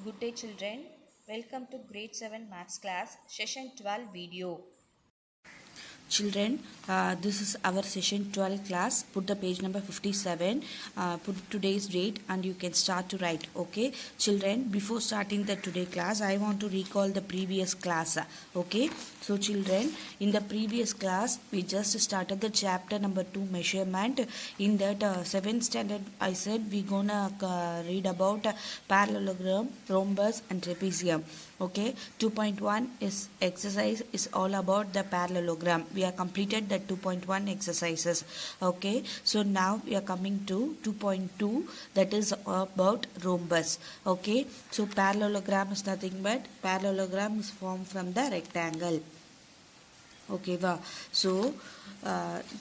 Good day children, welcome to grade 7 maths class session 12 video. Children, this is our session 12 class. Put the page number 57, put today's date and you can start to write. Okay children, before starting the today class I want to recall the previous class. Okay, so children, in the previous class we just started the chapter number 2 measurement. In that 7th standard I said we gonna read about parallelogram, rhombus and trapezium. Okay, 2.1 is exercise is all about the parallelogram. We have completed the 2.1 exercises. Okay, so now we are coming to 2.2, that is about rhombus. Okay, so parallelogram is nothing but parallelogram is formed from the rectangle. Okay, wow. So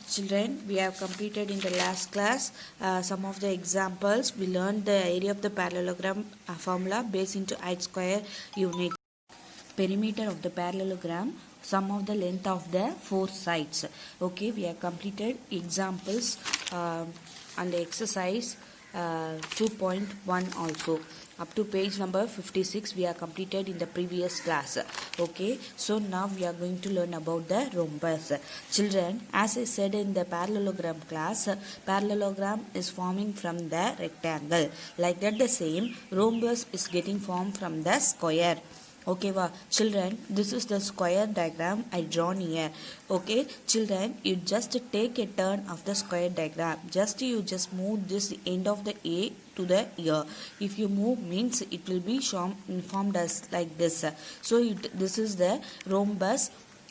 children, we have completed in the last class some of the examples. We learned the area of the parallelogram formula based into height square unit. Perimeter of the parallelogram, sum of the length of the four sides. Okay, we have completed examples and the exercise 2.1 also. Up to page number 56 we have completed in the previous class. Okay, so now we are going to learn about the rhombus. Children, as I said in the parallelogram class, parallelogram is forming from the rectangle. Like that the same, rhombus is getting formed from the square. Okay, wow. Children, this is the square diagram I drawn here. Okay, children, you just take a turn of the square diagram. You just move this end of the A to the ear. If you move means it will be formed as like this. So this is the rhombus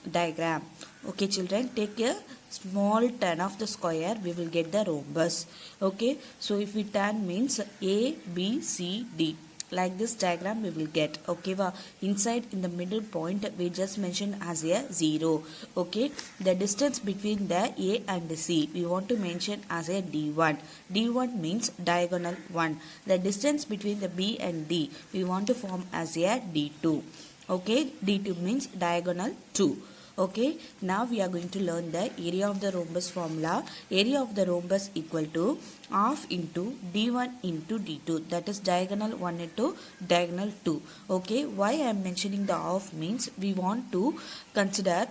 diagram. Okay children, take a small turn of the square, we will get the rhombus. Okay, so if we turn means A, B, C, D. Like this diagram we will get. Okay, inside in the middle point we just mention as a 0. Okay, the distance between the A and the C we want to mention as a D1. D1 means diagonal 1. The distance between the B and D we want to form as a D2. Okay, D2 means diagonal 2. Okay, now we are going to learn the area of the rhombus formula. Area of the rhombus equal to half into D1 into D2, that is diagonal 1 into diagonal 2. Okay, why I am mentioning the half means we want to consider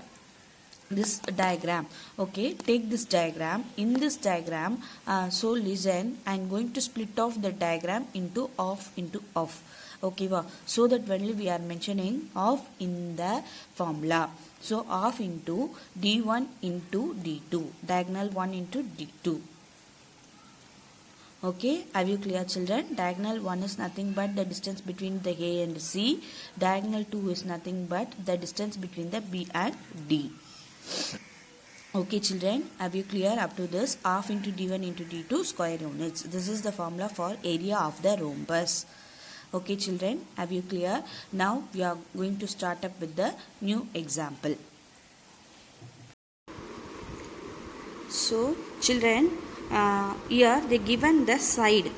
this diagram. Okay, take this diagram. In this diagram, so listen, I am going to split off the diagram into half into half. Okay, so that only we are mentioning half in the formula. So half into D1 into D2, diagonal 1 into D2. Okay, are you clear children? Diagonal 1 is nothing but the distance between the A and C. Diagonal 2 is nothing but the distance between the B and D. Okay children, are you clear up to this? Half into D1 into D2 square units. This is the formula for area of the rhombus. Okay children, have you clear? Now we are going to start up with the new example. So children, here they given the side.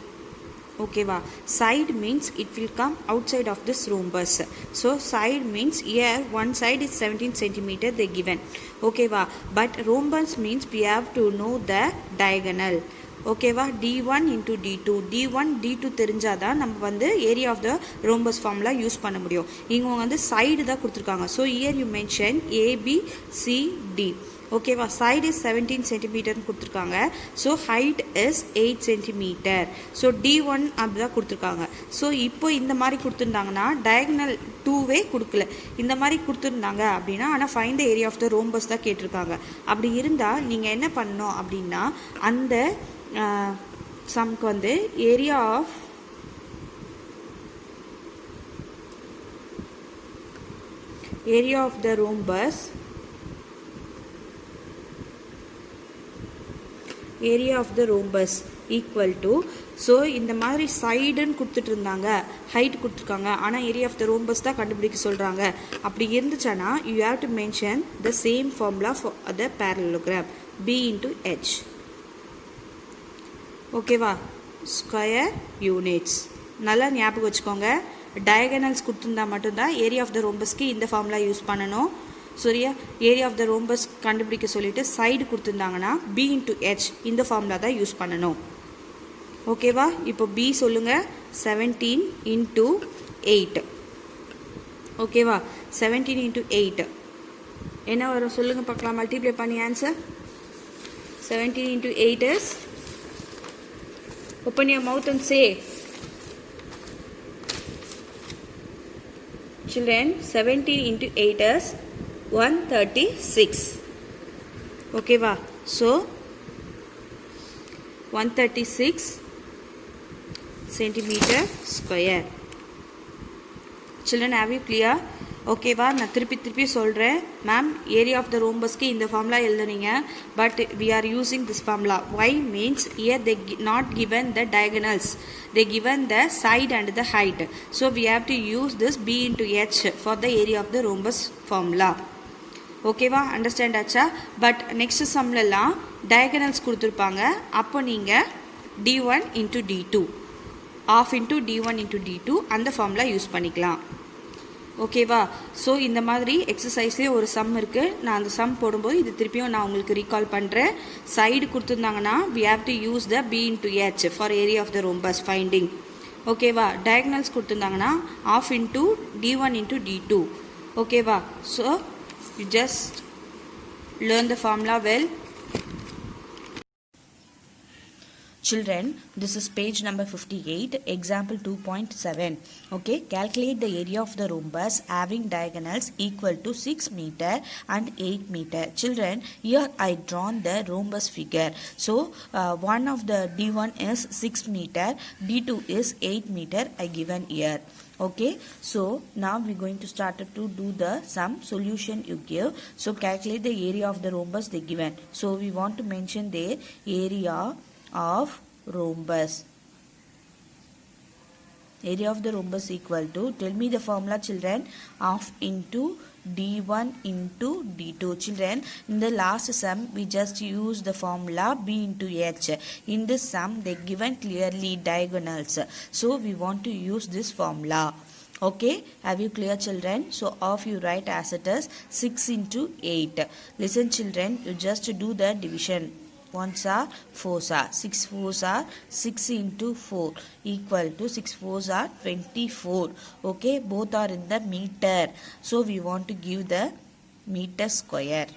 Okay, side means it will come outside of this rhombus. So side means here one side is 17 centimeter they given. Okay, but rhombus means we have to know the diagonal. Okay, D1 into D2. D1, D2 தெரிஞ்சாதான் நம்ம வந்து area of the rhombus formula use பண்ண முடியும். இங்க வந்து side தான் கொடுத்திருக்காங்க. So here you mention A, B, C, D. Okay, side is 17 centimeter கொடுத்திருக்காங்க. So height is 8 centimeter. So D1 அப்படிதான் கொடுத்திருக்காங்க. So இப்போ இந்த மாதிரி கொடுத்திருந்தாங்கன்னா diagonal 2வே கொடுக்கல. இந்த மாதிரி கொடுத்திருந்தாங்க அப்படின்னா ஆனா find the area of the rhombus தான் கேட்டிருக்காங்க. அப்படி இருந்தா நீங்க என்ன பண்ணணும் அப்படின்னா அந்த சம்க்கு வந்து area of the rhombus equal to, so இந்த மாதிரி சைடுன்னு கொடுத்துட்டு இருந்தாங்க, ஹைட் கொடுத்துருக்காங்க, ஆனால் ஏரியா ஆஃப் த ரோம்பஸ் தான் கண்டுபிடிக்க சொல்கிறாங்க. அப்படி இருந்துச்சுன்னா you have to mention the same formula for the parallelogram, B into H. ஓகேவா, ஸ்கொயர் யூனிட்ஸ் நல்லா ஞாபகம் வச்சுக்கோங்க. டயகனல்ஸ் கொடுத்துருந்தா மட்டும்தான் ஏரியா ஆஃப் த ரோம்பஸ்க்கு இந்த ஃபார்முலா யூஸ் பண்ணணும். சரியா, ஏரியா ஆஃப் த ரோம்பஸ் கண்டுபிடிக்க சொல்லிட்டு சைடு கொடுத்துருந்தாங்கன்னா B into H இந்த ஃபார்முலா தான் யூஸ் பண்ணணும். ஓகேவா? இப்போ b சொல்லுங்க. 17 into 8. ஓகேவா? 17 into 8 என்ன வரும் சொல்லுங்க பார்க்கலாம். மல்டிப்ளை பண்ணி answer. 17 into 8 is, open your mouth and say. Children, 17 into 8 is 136. Okay va? So 136 centimeter square. Children, have you clear? Okay va? நான் திருப்பி சொல்கிறேன். மேம், ஏரியா ஆஃப் த ரோம்பஸ்க்கு இந்த ஃபார்முலா எழுதுனீங்க, but we are using this formula. Why means here they not given the diagonals, they given the side and the height. So we have to use this b into h for the area of the rhombus formula. ஓகேவா? Understand ஆச்சா? But next சம்லலாம் diagonals கொடுத்துருப்பாங்க. அப்போ நீங்கள் d1 into d2 half into d1 into d2 அந்த formula use பண்ணிக்கலாம். ஓகேவா? So இந்த மாதிரி எக்ஸசைஸ்லேயே ஒரு சம் இருக்குது. நான் அந்த சம் போடும்போது இது திருப்பியும் நான் உங்களுக்கு ரீகால் பண்ணுறேன். சைடு கொடுத்துருந்தாங்கன்னா we have to use the b into h for area of the rhombus finding. ஓகேவா? டயகனல்ஸ் கொடுத்துருந்தாங்கன்னா half into d1 into d2. ஓகேவா? So you just learn the formula well. Children, this is page number 58, example 2.7. Okay, calculate the area of the rhombus having diagonals equal to 6 meter and 8 meter. Children, here I drawn the rhombus figure. So, one of the D1 is 6 meter, D2 is 8 meter I given here. Okay, so now we're going to start to do the sum solution you give. So, calculate the area of the rhombus they given. So, we want to mention the area of rhombus. Area of the rhombus equal to, tell me the formula children, half into d1 into d2. Children, in the last sum we just use the formula b into h. In this sum they given clearly diagonals, so we want to use this formula. Okay, have you clear children? So half you write as it is 6 into 8. Listen children, you just do the division. 1s are 4s are 6 4s are 6 into 4 equal to 6 4s are 24. Okay, both are in the meter, so we want to give the meter square.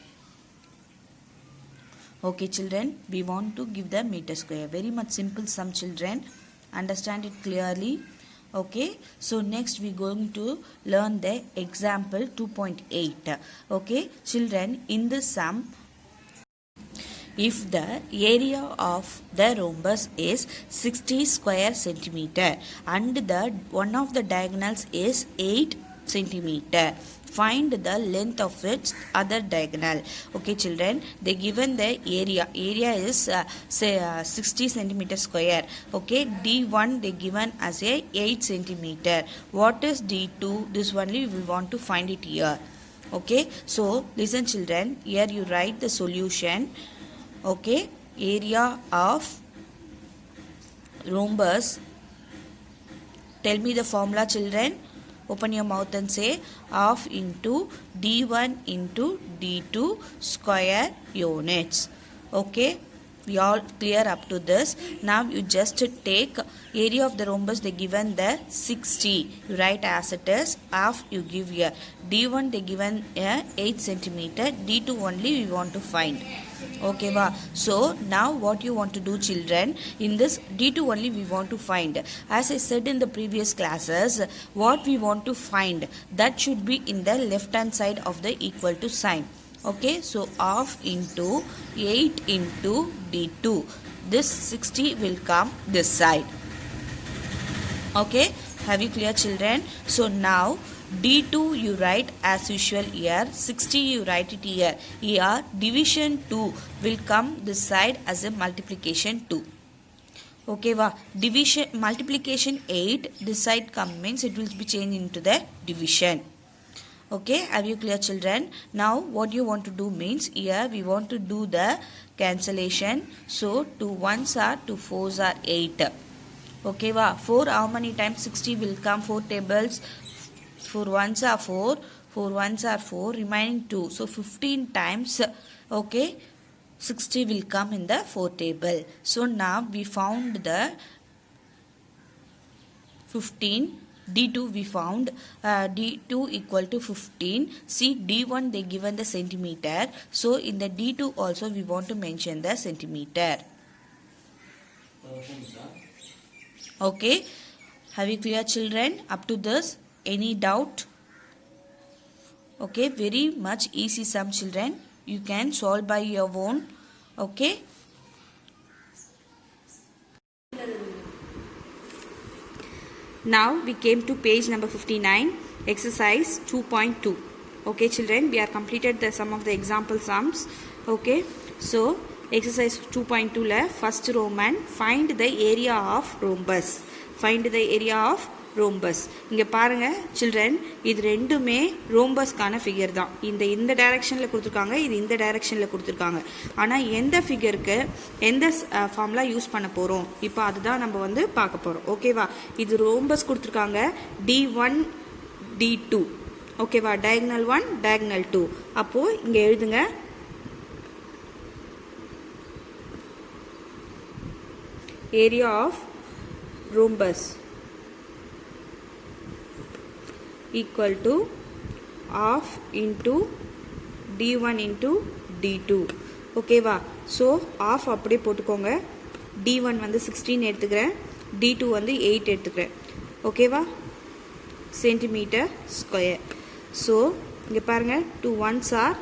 Okay children, we want to give the meter square. Very much simple sum children, understand it clearly. Okay, so next we going to learn the example 2.8. Okay children, in this sum, if the area of the rhombus is 60 square centimeter and the one of the diagonals is 8 centimeter, find the length of its other diagonal. Okay children, they given the area is say 60 centimeter square. Okay, d1 they given as a 8 centimeter. What is d2? This only we want to find it here. Okay, so listen children, here you write the solution. Okay, area of rhombus, tell me the formula children. Open your mouth and say half into d1 into d2 square units. Okay, we all clear up to this. Now you just take area of the rhombus, they given the 60, you write as it is, half you give here. D1 they given 8 centimeter, D2 only we want to find. Okay va? So now what you want to do children, in this D2 only we want to find. As I said in the previous classes, what we want to find, that should be in the left hand side of the equal to sign. Okay, so half into 8 into D2, this 60 will come this side. Okay, have you clear children? So now D2 you write as usual here, 60 you write it here. Here division 2 will come this side as a multiplication 2. Okay va? Division multiplication 8 this side come means it will be changed into the division. Okay, have you clear children? Now what you want to do means, here we want to do the cancellation. So 2 1s are 2 4s are 8. Okay va? 4 how many times 60 will come? 4 tables. 4 1s are 4, 4 1s are 4, remaining 2. So 15 times, okay, 60 will come in the 4 table. So now we found the 15. D2 we found. D2 equal to 15. See, D1 they given the centimeter. So in the D2 also we want to mention the centimeter. Okay. Have you clear, children? Up to this, any doubt? Okay, very much easy sum, children. You can solve by your own. Okay. Now we came to page number 59, exercise 2.2. Okay, children, we are completed the some of the example sums. Okay, so exercise 2.2 la first Roman, find the area of rhombus. Find the area of rhombus. இங்க பாருங்க children, இது ரெண்டுமே ரோம்பஸ்கான figure தான். இந்த டைரக்ஷன்ல கொடுத்திருக்காங்க, இது இந்த டைரக்ஷன்ல கொடுத்திருக்காங்க. ஆனா எந்த ஃபிகருக்கு எந்த ஃபார்முலா யூஸ் பண்ண போறோம் இப்போ அதுதான் நம்ம வந்து பார்க்க போறோம். ஓகேவா? இது ரோம்பஸ் கொடுத்திருக்காங்க D1 D2. ஓகேவா? diagonal 1 diagonal 2. அப்போ இங்க எழுதுங்க area of rhombus equal to half into D1 into D2. ஓகேவா? ஸோ half அப்படியே போட்டுக்கோங்க. D1 வந்து 16 எடுத்துக்கிறேன், D2 வந்து 8 எடுத்துக்கிறேன். ஓகேவா? Centimetre square. ஸோ இங்கே பாருங்க 2 1s are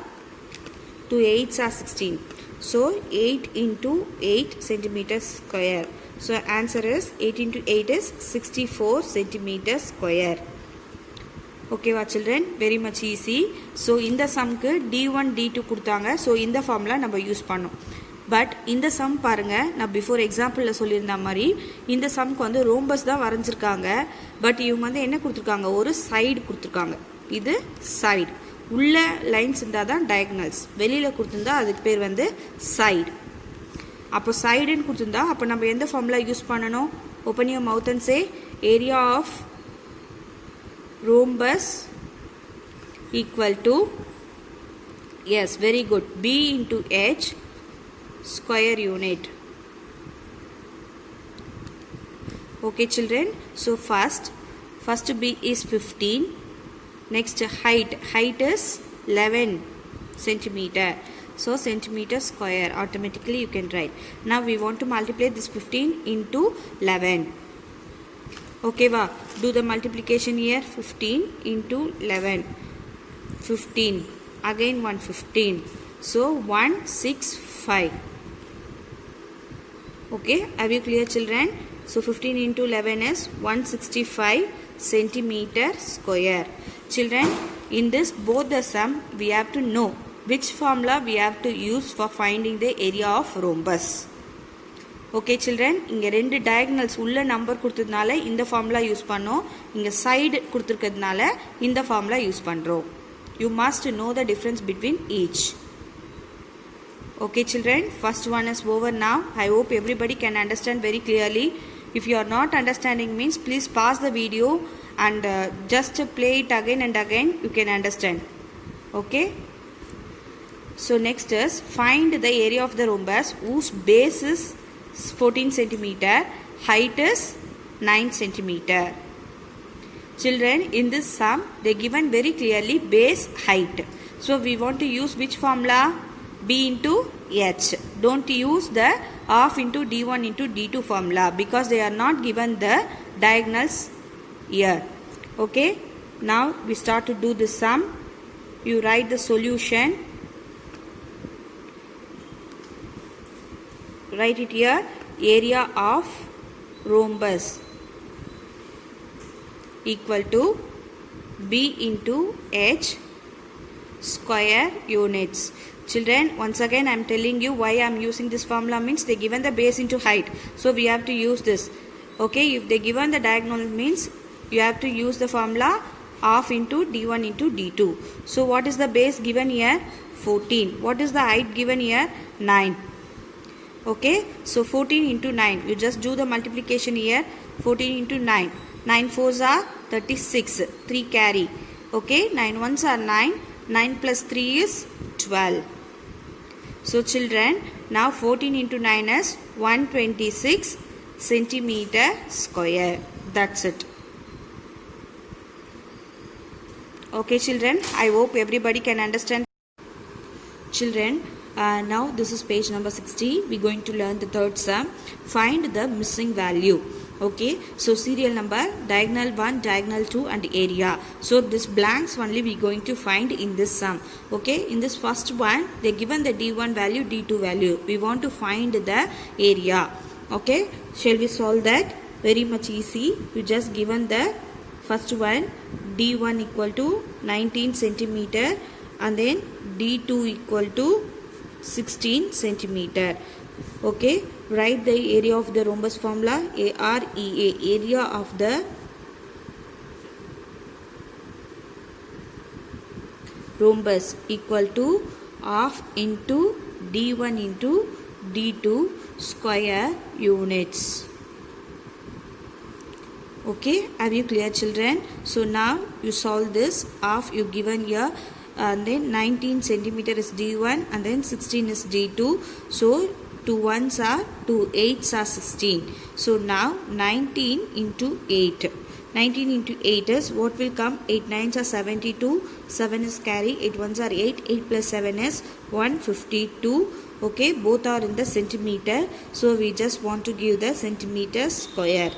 2 8s are 16. So 8 into 8 centimeter square. So answer is 8 into 8 is 64 centimeter square. Okay va children, very much easy. So இந்த சம்க்கு D1 D2 கொடுத்தாங்க. So இந்த ஃபார்முலா நம்ம யூஸ் பண்ணோம். பட் இந்த some பாருங்க, நான் பிஃபோர் எக்ஸாம்பிள்ல சொல்லியிருந்த மாதிரி இந்த சம்க்கு வந்து ரோம்பஸ் தான் வரைஞ்சிருக்காங்க. பட் இவங்க வந்து என்ன கொடுத்துருக்காங்க, ஒரு சைடு கொடுத்துருக்காங்க. இது சைடு, உள்ள லைன்ஸ் இருந்தால் தான் டயகனல்ஸ், வெளியில் கொடுத்துருந்தா அதுக்கு பேர் வந்து சைடு. அப்போ சைடுன்னு கொடுத்துருந்தா அப்போ நம்ம எந்த ஃபார்முலா யூஸ் பண்ணணும்? Open your mouth and say area of rhombus equal to, yes, very good, B into H square unit. Okay children, so first B is 15. Next height is 11 centimeter. So centimeter square, automatically you can write. Now we want to multiply this 15 into 11. Okay va, do the multiplication here. 15 into 11, 15, again 115. So 165. Okay, have you clear children? So 15 into 11 is 165 centimeter square. Children, in this both the sum we have to know which formula we have to use for finding the area of rhombus. Okay children, இங்க ரெண்டு diagonals உள்ள number கொடுத்ததுனால இந்த formula use பண்ணோம், இங்க side கொடுத்திருக்கிறதுனால இந்த formula use பண்றோம். You must know the difference between each. Okay children, first one is over now. I hope everybody can understand very clearly. If you are not understanding means please pause the video and just play it again and again, you can understand. Okay, so next is find the area of the rhombus whose base is 14 centimeter, height is 9 centimeter. Children, in this sum they given very clearly base, height. So we want to use which formula? B into H. Don't use the half into D1 into D2 formula because they are not given the diagonals here. Okay, now we start to do this sum. You write the solution. Write it here. Area of rhombus equal to B into H square units. Children, once again I am telling you why I am using this formula means they given the base into height. So we have to use this. Okay, if they given the diagonal means you have to use the formula half into D1 into D2. So what is the base given here? 14. What is the height given here? 9. Okay, so 14 into 9. You just do the multiplication here. 14 into 9. 9 4s are 36. 3 carry. Okay, 9 1s are 9. 9 plus 3 is 12. So children, now 14 into 9 is 126 centimeter square. That's it. Okay children, I hope everybody can understand. Children, now this is page number 60. We're going to learn the third sum. Find the missing value. Okay, so serial number, diagonal 1, diagonal 2 and area. So this blanks only we're going to find in this sum. Okay, in this first one, they given the D1 value, D2 value. We want to find the area. Okay, shall we solve that? Very much easy. You just given the first one, D1 equal to 19 centimeter and then D2 equal to 16 centimeter. Okay, write the area of the rhombus formula, AREA, area of the rhombus equal to half into D1 into D2 square units. Okay, are you clear children? So now you solve this. Half you given here and then 19 centimeter is D1 and then 16 is D2. So 2 ones are 2 8s are 16. So now 19 into 8. 19 into 8 is what will come? 8 9s are 72. 7 is carry. 8 ones are 8. 8 plus 7 is 152. Okay, both are in the centimeter. So we just want to give the centimeter square.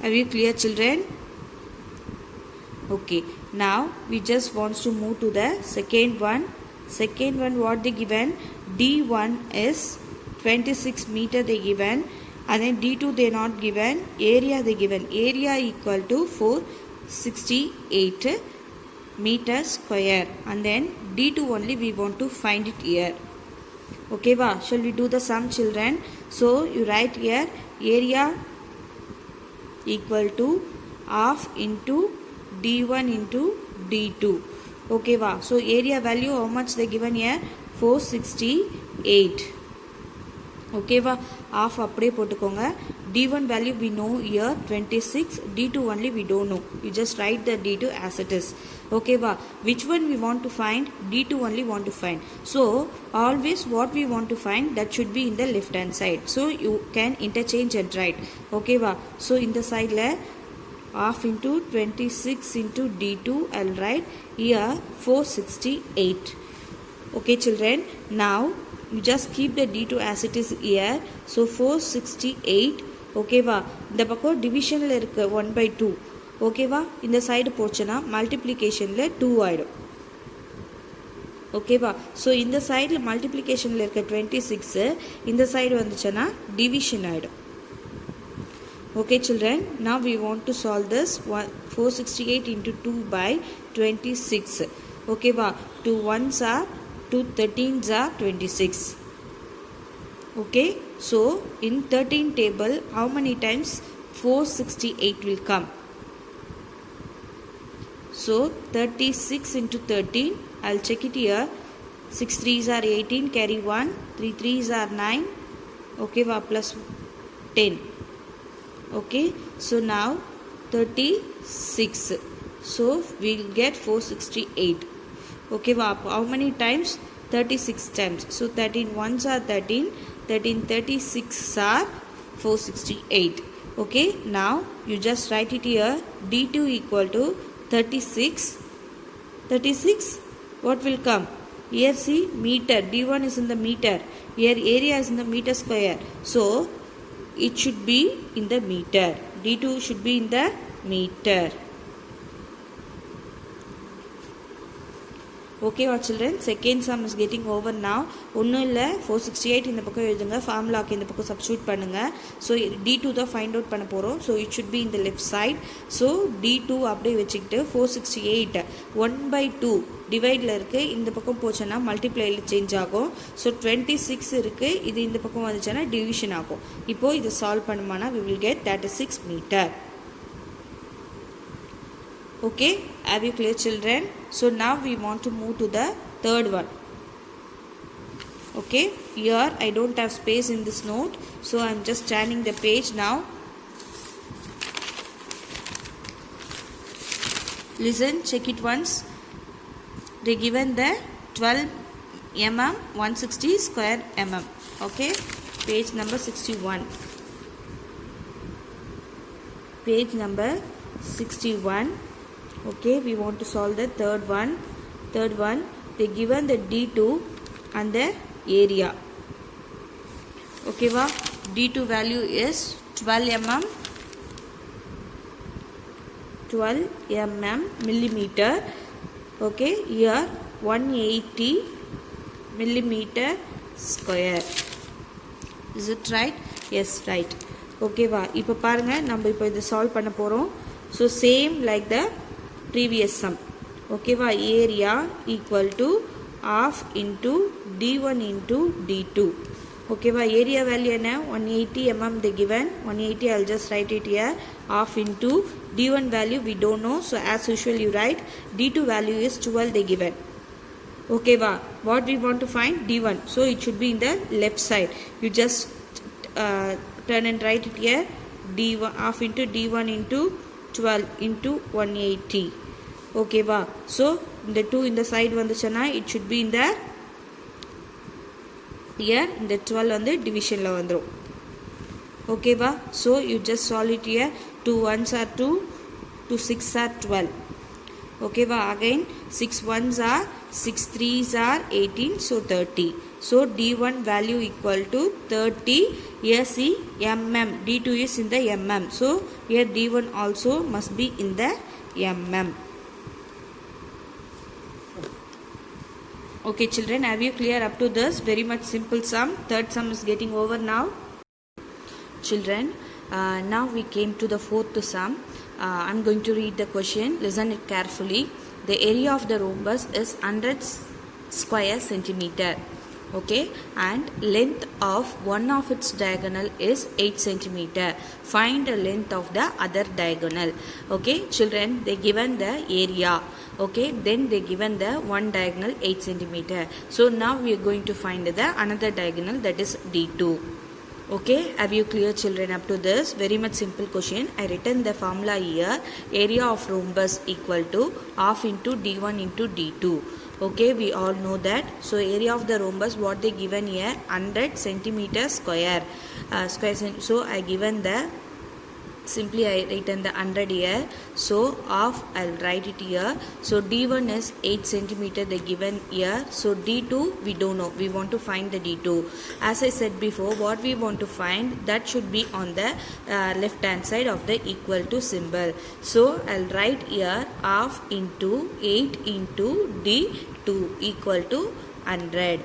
Are you clear children? Okay, now we just want to move to the second one. Second one, what they given? D1 is 26 meter they given and then D2 they not given. Area they given. Area equal to 468 meter square and then D2 only we want to find it here. Okay, shall we do the sum children? So you write here area equal to half into D1 into D2. Okay, so area value how much they given here? 468. Okay, half அப்படியே போட்டுக்கோங்க. D1 value we know here 26. D2 only we don't know. You just write the D2 as it is. Okay, which one we want to find? D2 only want to find. So always what we want to find, that should be in the left hand side. So you can interchange and write. Okay, so in the side half into 26 into D2 I'll write here 468. Okay children, now you just keep the D2 as it is here. So 468. Okay, இந்த பக்கம் டிவிஷன்ல இருக்கு 1/2. ஓகேவா, இந்த side போச்சுன்னா மல்டிப்ளிகேஷன்ல 2 ஆயிடும். ஓகேவா, so இந்த சைடில் மல்டிப்ளிகேஷனில் இருக்க 26 இந்த சைடு வந்துச்சுன்னா டிவிஷன் ஆகிடும். Okay children, now we want to solve this 468 into 2 by 26. Okay, 2 1s are 2 13s are 26. Okay, so in 13 table how many times 468 will come? So 36 into 13, I'll check it here. 6 3s are 18, carry 1, 3 3s are 9. Okay, plus 10. Okay, so now 36. So we'll get 468. Okay, how many times? 36 times. So 13 ones are 13. 13 36 are 468. Okay, now you just write it here. D2 equal to 36. 36, what will come? Here see meter. D1 is in the meter. Here area is in the meter square. So it should be in the meter. D2 should be in the meter. Okay children, second sum is getting over now. ஒன்றும் இல்லை, 468 இந்த பக்கம் எழுதுங்க, ஃபார்முலாக்கு இந்த பக்கம் substitute பண்ணுங்க. So D2 தான் find out பண்ண போகிறோம். So it should be in the left side. So D2 அப்படியே வச்சுக்கிட்டு 468 1/2 டிவைடில் இருக்குது, இந்த பக்கம் போச்சுன்னா மல்டிப்ளைல சேஞ்ச் ஆகும். ஸோ 26 இருக்குது, இது இந்த பக்கம் வந்துச்சுன்னா டிவிஷன் ஆகும். இப்போது இதை solve பண்ணுமானா we will get 36 meter. Okay, have you clear children? So now we want to move to the third one. Okay, here I don't have space in this note, so I'm just turning the page now. Listen, check it once. They given the 12 mm 160 square mm. Okay, page number 61. Page number 61. Okay, we want to solve the third one. They given the D2 and the area. Okay, D2 value is 12 mm millimeter. Okay, here 180 millimeter square. Is it right? Yes, right. Okay, இப்போ பாருங்க நம்ம இப்போ இதை solve பண்ண போறோம். So same like the previous sum. Okay, area equal to half into d1 into d2. Okay, area value என்ன 180 mm they given. 180 I'll just write it here. Half into d1 value we don't know, so as usual you write. D2 value is 12 they given. Okay, what we want to find? D1, so it should be in the left side. You just turn and write it here. D1 half into d1 into 12 into 180. Okay, so the 2 in the side vanduchana it should be in the here in the 12 on the division la vandrum. Okay, so you just solve it here. 2 1s are 2, 2 6 are 12. Okay, again 6 1s are 6 3s are 18, so 30. So D1 value equal to 30. Here see mm, D2 is in the mm, so here D1 also must be in the mm. Okay children, have you clear up to this? Very much simple sum. Third sum is getting over now. Children, now we came to the fourth sum. I'm going to read the question. Listen it carefully. The area of the rhombus is 100 square centimeter. Okay, and length of one of its diagonal is 8 centimeter. Find the length of the other diagonal. Okay children, they given the area. Okay, then they given the one diagonal 8 centimeter. So now we are going to find the another diagonal, that is D2. Okay, have you clear children up to this? Very much simple question. I written the formula here. Area of rhombus equal to half into D1 into D2. Okay, we all know that. So area of the rhombus, what they given here, 100 centimeter square. So I given the, simply I written the 100 here. So half I'll write it here. So D1 is 8 centimeter they given here. So D2 we don't know. We want to find the D2. As I said before, what we want to find, that should be on the left hand side of the equal to symbol. So I'll write here half into 8 into D2 equal to 100.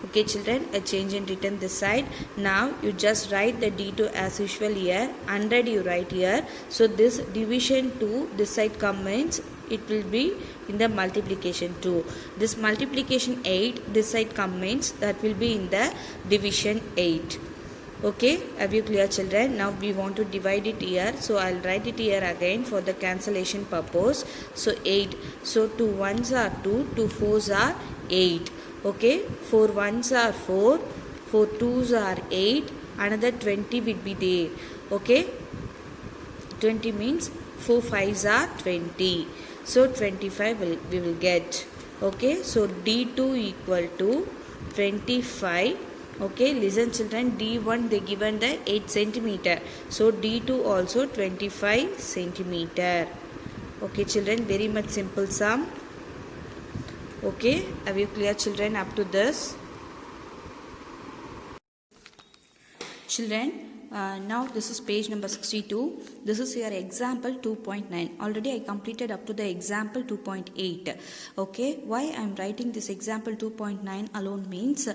Okay children, I change and written this side. Now you just write the D2 as usual here. 100 you write here. So this division 2 this side combines, it will be in the multiplication 2. This multiplication 8 this side combines, that will be in the division 8. Okay, have you clear children? Now we want to divide it here, so I'll write it here again for the cancellation purpose. So 8, so 2 1s are 2, 2 4s are 8. Okay, 4 1s are 4, 4 2s are 8, another 20 will be there. Okay, 20 means 4 5s are 20, so 25 we will get. Okay, so D2 equal to 25. Okay, listen children, D1 they given the 8 centimeter, so D2 also 25 centimeter. Okay children, very much simple sum. Okay, have you clear children up to this? Children, now this is page number 62. This is your example 2.9. Already I completed up to the example 2.8. Okay, why I am writing this example 2.9 alone means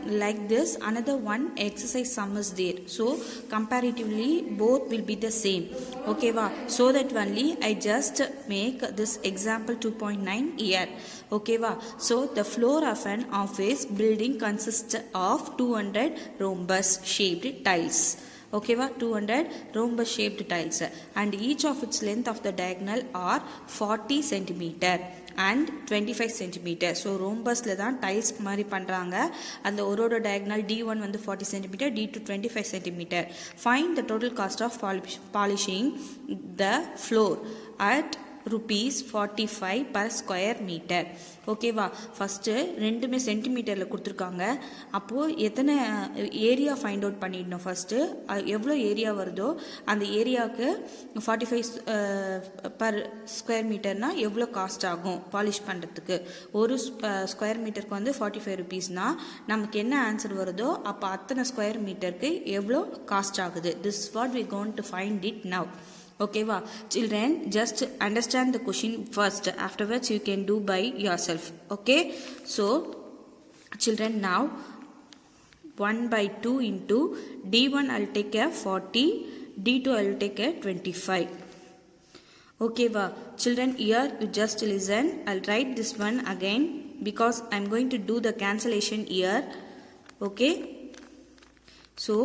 like this, another one exercise sum is there. So comparatively both will be the same. Okay, so that only I just make this example 2.9 here. Okay, so the floor of an office building consists of 200 rhombus shaped tiles. Okay, 200 rhombus shaped tiles, and each of its length of the diagonal are 40 centimeter and 25 centimeter. So rhombus la dhaan tiles mari pandranga, and the oroda diagonal D1 வந்து 40 centimeter, D2 25 centimeter. Find the total cost of polishing the floor at rupees 45 per square meter. ஓகேவா, first ரெண்டுமே சென்டிமீட்டரில் கொடுத்துருக்காங்க. அப்போது எத்தனை area find out பண்ணிடணும். First எவ்வளோ area வருதோ அந்த ஏரியாவுக்கு 45 பர் ஸ்கொயர் மீட்டர்னால் எவ்வளோ காஸ்ட் ஆகும் பாலிஷ் பண்ணுறதுக்கு. ஒரு ஸ்கொயர் மீட்டருக்கு வந்து 45 ருபீஸ்னால் நமக்கு என்ன ஆன்சர் வருதோ அப்போ அத்தனை ஸ்கொயர் மீட்டருக்கு எவ்வளோ காஸ்ட் ஆகுது. This is what we going to find it now. Okay va children, just understand the question first, afterwards you can do by yourself. Okay, so children, now 1/2 into d1 I'll take a 40, d2 I'll take a 25. Okay va children, here you just listen. I'll write this one again because I'm going to do the cancellation here. Okay, so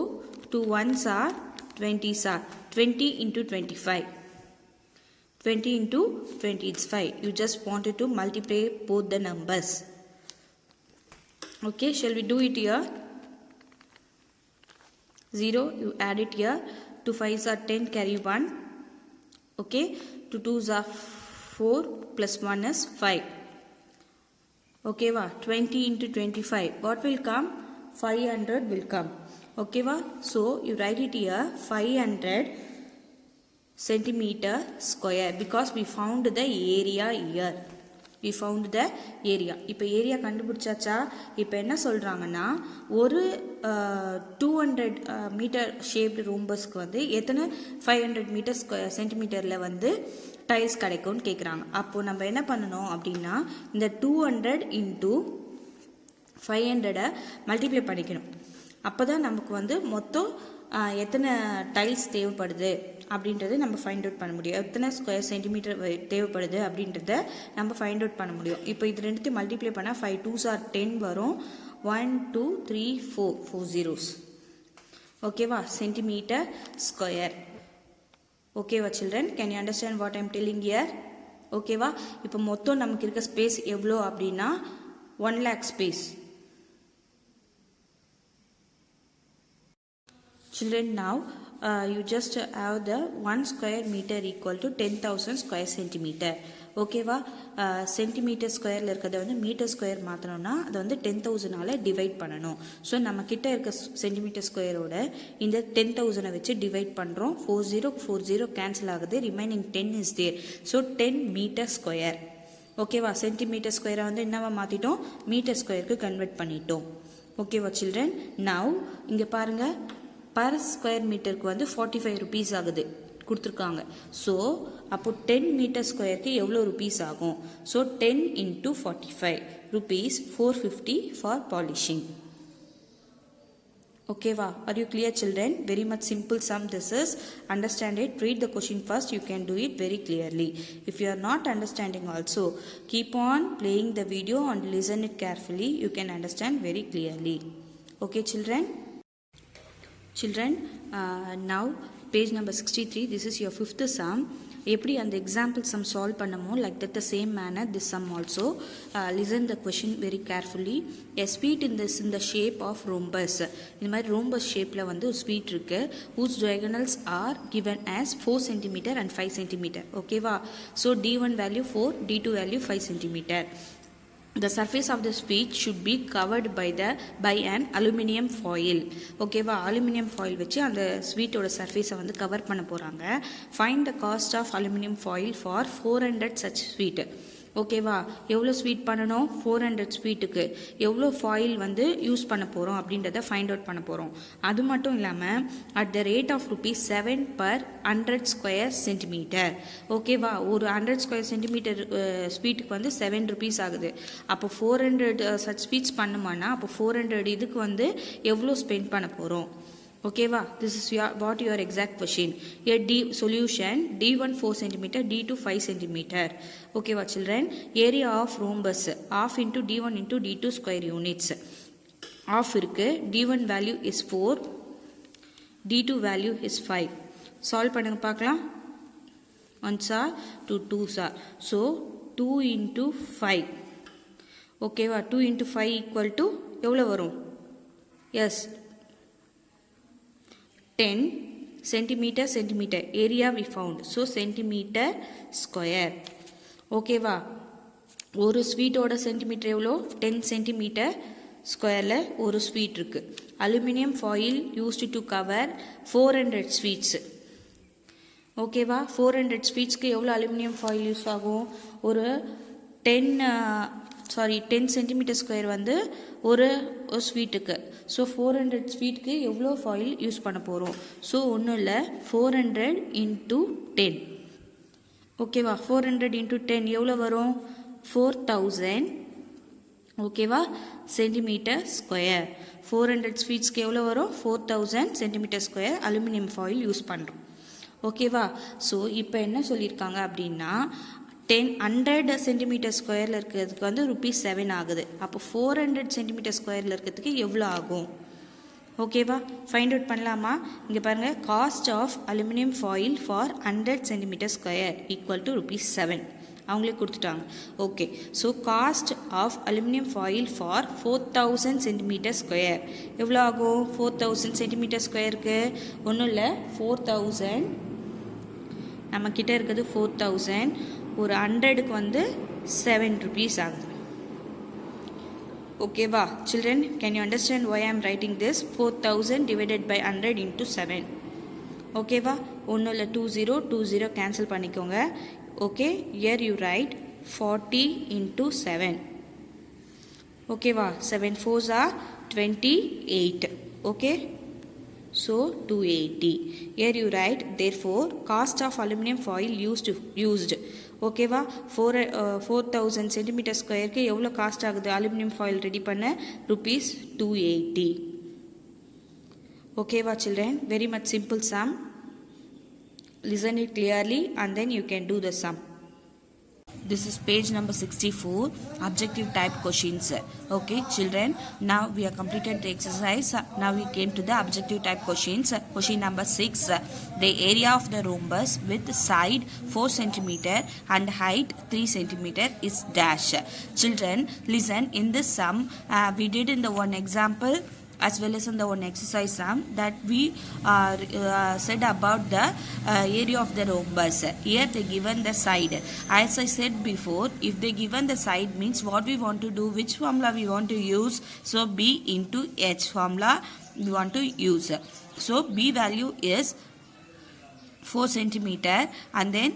2 ones are 20s are 20 into 25. 20 into 20 is 5. You just wanted to multiply both the numbers. Okay, shall we do it here? 0, you add it here. 2 5s are 10, carry 1. Okay, 2 2s are 4 plus 1 is 5. Okay, va 20 into 25. What will come? 500 will come. Okay va, so you write it here 500 centimeter square because we found the area here. We found the area. இப்போ area கண்டுபிடிச்சாச்சா. இப்போ என்ன சொல்கிறாங்கன்னா ஒரு 200 metre shaped ரோம்பஸ்க்கு வந்து எத்தனை 500 metre சென்டிமீட்டரில் வந்து tiles கிடைக்கும்னு கேட்குறாங்க. அப்போது நம்ம என்ன பண்ணணும் அப்படின்னா இந்த 200 இன்ட்டு 500 மல்டிப்ளை பண்ணிக்கணும். அப்போ தான் நமக்கு வந்து மொத்தம் எத்தனை டைல்ஸ் தேவைப்படுது அப்படின்றது நம்ம ஃபைண்ட் அவுட் பண்ண முடியும். எத்தனை ஸ்கொயர் சென்டிமீட்டர் தேவைப்படுது அப்படின்றத நம்ம ஃபைண்ட் அவுட் பண்ண முடியும். இப்போ இது ரெண்டுத்தையும் மல்டிப்ளை பண்ணால் 5 2s are 10 வரும். 1 2 3 4 zeros. ஓகேவா, சென்டிமீட்டர் ஸ்கொயர். ஓகேவா children, can you understand what I'm telling here? ஓகேவா, இப்போ மொத்தம் நமக்கு இருக்க ஸ்பேஸ் எவ்வளோ அப்படின்னா 1 lakh space. Children, now you just have the 1 square meter equal to 10,000 square centimeter. ஓகேவா, சென்டிமீட்டர் ஸ்கொயரில் இருக்கிறத வந்து மீட்டர் ஸ்கொயர் மாற்றணும்னா அதை வந்து 10,000ஆல் டிவைட் பண்ணணும். ஸோ நம்ம கிட்ட இருக்க சென்டிமீட்டர் ஸ்கொயரோட இந்த 10,000 வச்சு டிவைட் பண்ணுறோம். 40 கேன்சல் ஆகுது, remaining 10 is there. So 10 metre square. ஓகேவா, சென்டிமீட்டர் ஸ்கொயரை வந்து என்னவா மாற்றிட்டோம், மீட்டர் ஸ்கொயருக்கு கன்வெர்ட் பண்ணிட்டோம். ஓகேவா சில்ட்ரன், நவ் இங்கே பாருங்கள், பர் ஸ்கொயர் மீட்டருக்கு வந்து 45 ருபீஸ் ஆகுது கொடுத்துருக்காங்க. ஸோ அப்போ 10 மீட்டர் ஸ்கொயருக்கு எவ்வளோ ருபீஸ் ஆகும்? So 10 into 45 rupees 450 for polishing. ஓகேவா, are you clear children? Very much simple sum this is. Understand it, read the question first, you can do it very clearly. If you are not understanding also, keep on playing the video and listen it carefully, you can understand very clearly. Okay children? Children, now page number 63, this is your 5th sum. எப்படி அந்த example sum solve பண்ணமோ like that the same manner this sum also. Listen the question very carefully. A sweet in the shape of rhombus. இந்த மாதிரி rhombus ஷேப்பில் வந்து ஒரு sweet இருக்கு, whose diagonals are given as 4 cm and 5 cm. ஓகேவா, so d1 value 4, d2 value 5 cm. The surface of the sweet should be covered by an aluminium foil. ஓகேவா, aluminium foil வச்சு அந்த ஸ்வீட்டோட சர்ஃபேஸை வந்து கவர் பண்ண போகிறாங்க. Find the cost of aluminium foil for 400 such sweet. ஓகேவா, எவ்வளோ ஸ்வீட் பண்ணணும், 400 ஸ்வீட்டுக்கு எவ்வளோ ஃபாயில் வந்து யூஸ் பண்ண போகிறோம் அப்படின்றத ஃபைண்ட் அவுட் பண்ண போகிறோம். அது மட்டும் இல்லாமல் at the rate of ₹7 per 100 square centimeter. ஓகேவா, ஒரு 100 square centimeter ஸ்வீட்டுக்கு வந்து 7 rupees ஆகுது. அப்போ 400 such ஸ்வீட்ஸ் பண்ணுமானா அப்போ 400 இதுக்கு வந்து எவ்வளோ ஸ்பெண்ட் பண்ண போகிறோம். ஓகேவா, this is what your exact question. Solution d1 4 cm, d2 5 cm. ஓகேவா children, area of rhombus half into d1 into d2 square units. Half இருக்கு, d1 value is 4, d2 value is 5. Solve பண்ணுங்க பார்க்கலாம். 1s are 2 2s are. So 2 into 5. ஓகேவா, 2 into 5 equal to எவ்வளோ வரும்? Yes, 10 centimeter. Area we found, so centimeter square. ஓகேவா? ஒரு ஸ்வீட்டோட centimetre எவ்வளோ? 10 centimetre ஸ்கொயரில் ஒரு ஸ்வீட் இருக்குது. Aluminium foil used to cover 400 sweets. ஓகேவா? 400 ஸ்வீட்ஸ்க்கு எவ்வளோ அலுமினியம் ஃபாயில் யூஸ் ஆகும்? ஒரு 10 சென்டிமீட்டர் ஸ்கொயர் வந்து ஒரு ஸ்வீட்டுக்கு. ஸோ 400 ஸ்வீட்டுக்கு எவ்வளோ ஃபாயில் யூஸ் பண்ண போகிறோம்? ஸோ ஒன்றும் இல்லை, 400 இன்ட்டு 10. ஓகேவா? 400 இன்ட்டு 10 எவ்வளோ வரும்? 4000. ஓகேவா? Centimetre square. 400 ஸ்வீட்ஸ்க்கு எவ்வளோ வரும்? 4000 centimetre square aluminium foil use பண்ணுறோம். ஓகேவா? ஸோ இப்போ என்ன சொல்லியிருக்காங்க அப்படின்னா 100 சென்டிமீட்டர் ஸ்கொயரில் இருக்கிறதுக்கு வந்து ₹7 ஆகுது. அப்போ 400 சென்டிமீட்டர் ஸ்கொயரில் இருக்கிறதுக்கு எவ்வளோ ஆகும்? ஓகேவா? ஃபைண்ட் அவுட் பண்ணலாமா? இங்கே பாருங்கள், cost of aluminium foil for 100 centimetre square equal to ₹7. அவங்களே கொடுத்துட்டாங்க. Okay, so cost of aluminium foil for 4000 centimetre square எவ்வளோ ஆகும்? 4000 சென்டிமீட்டர் ஸ்கொயருக்கு ஒன்றும் இல்லை, 4000 நம்மக்கிட்ட இருக்கிறது 4000, ஒரு 100க்கு வந்து ₹7 ஆகுது. ஓகேவா children, can you understand why I am writing this? 4000 divided by 100 into 7. ஓகேவா? ஒன்றும் இல்லை, 20 கேன்சல் பண்ணிக்கோங்க. Okay, here you write 40 into 7. ஓகேவா? 7 4s are 28. Okay, so 280. Here you write, therefore cost of aluminum foil used. ஓகேவா? 4000 centimetre ஸ்கொயருக்கு எவ்வளோ cost ஆகுது aluminium foil ready பண்ண? ₹280. ஓகேவா children? Very much simple sum. Listen it clearly and then you can do the sum. This is page number 64, objective type questions. Okay children, now we have completed the exercise. Now we came to the objective type questions. Question number 6, the area of the rhombus with side 4 cm and height 3 cm is dash. Children, listen, in this sum we did in the one example as well as in the one exercise sum that we said about the area of the rhombus. Here they given the side. As I said before, if they given the side means what we want to do, which formula we want to use? So B into H formula we want to use. So B value is 4 centimeter and then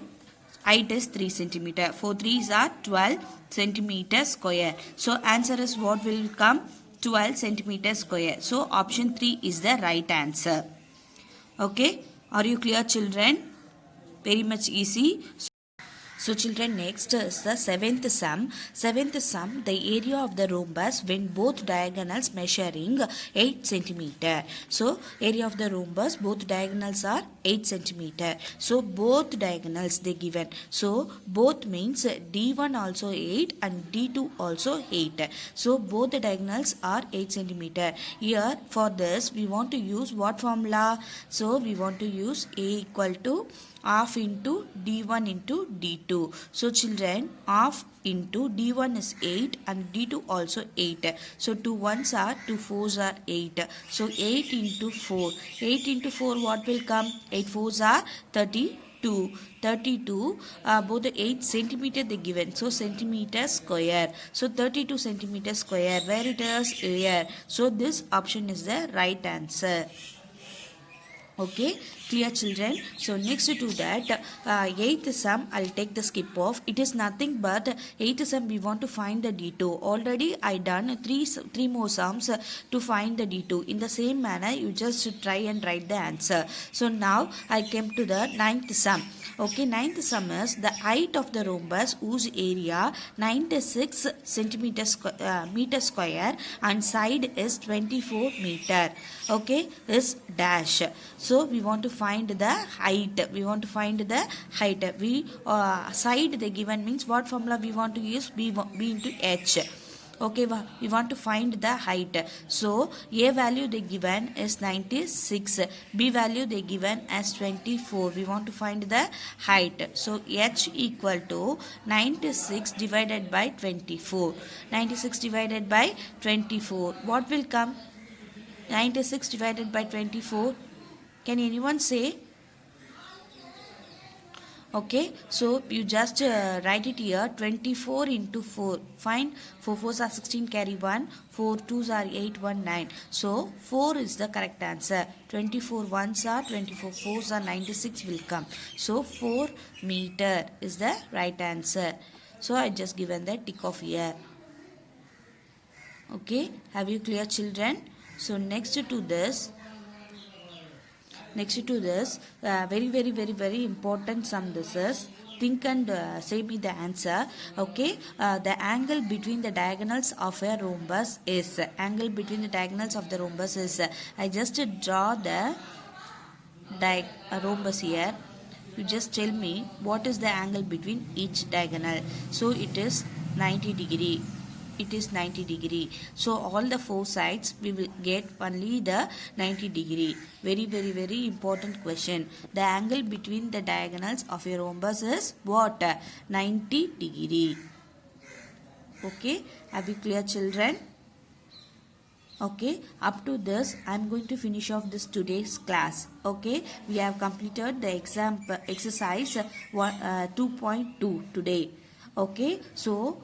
height is 3 centimeter. 4 3s are 12 centimeter square. So answer is what will come? 12 centimeter square. So option 3 is the right answer. Okay, are you clear children? Very much easy. So children, next is the seventh sum. Seventh sum, the area of the rhombus when both diagonals measuring 8 centimeter. So area of the rhombus, both diagonals are 8 centimeter. So both diagonals they given. So both means D1 also 8 and D2 also 8. So both the diagonals are 8 centimeter. Here for this we want to use what formula? So we want to use A equal to half into D1 into D2. So children, half into D1 is 8 and D2 also 8. So 2 1s are 2 4s are 8. So 8 into 4. 8 into 4 what will come? 8 4s are 32. 32 both the 8 centimeter they given. So centimeter square. So 32 centimeter square. Where it is? Here. So this option is the right answer. Okay, clear children? So next to that, 8th sum I'll take the skip off. It is nothing but 8th sum we want to find the D2. Already I done three more sums to find the D2. In the same manner you just try and write the answer. So now I came to the 9th sum. Okay, 9th sum is the height of the rhombus whose area 96 meter square and side is 24 meter. Okay, is dash. So we want to find the height. We want to find the height. We side they given means what formula we want to use? B into H. Okay, we want to find the height. So A value they given is 96. B value they given as 24. We want to find the height. So H equal to 96 divided by 24. 96 divided by 24. What will come? 96 divided by 24. Can anyone say? Okay, so you just write it here 24 into 4. Fine, 4 4s are 16, carry 1, 4 2s are 8, 1 9. So 4 is the correct answer. 24 1s are 24, 4s are 96 will come. So 4 meter is the right answer. So I just given the tick of here. Okay, have you clear, children? So next to this, very important sum this is. Think and say me the answer. Okay, the angle between the diagonals of a rhombus is, I just draw the rhombus here. You just tell me what is the angle between each diagonal. So it is 90 degree. It is 90 degree. So all the four sides we will get only the 90 degree. Very important question. The angle between the diagonals of a rhombus is what? 90 degree. Okay, have you clear, children? Okay, up to this I am going to finish off this today's class. Okay, we have completed the exercise 2.2 today. Okay, so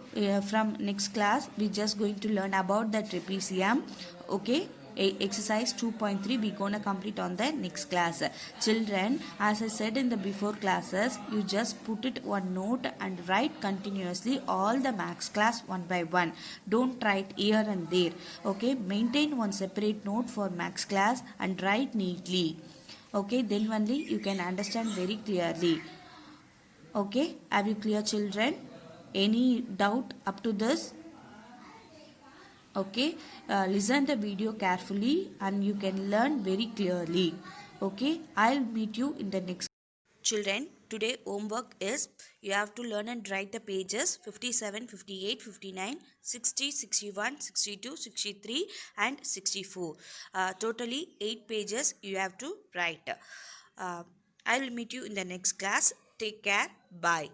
from next class we just going to learn about the trapezium. Okay, exercise 2.3 we gonna complete on the next class. Children, as I said in the before classes, you just put it one note and write continuously all the max class one by one. Don't write here and there. Okay, maintain one separate note for max class and write neatly. Okay, then only you can understand very clearly. Okay, have you clear, children? Any doubt up to this? Okay, listen the video carefully and you can learn very clearly. Okay, I'll meet you in the next. Children, today homework is you have to learn and write the pages 57, 58, 59, 60, 61, 62, 63 and 64. Totally 8 pages you have to write. I will meet you in the next class. Take care. Bye.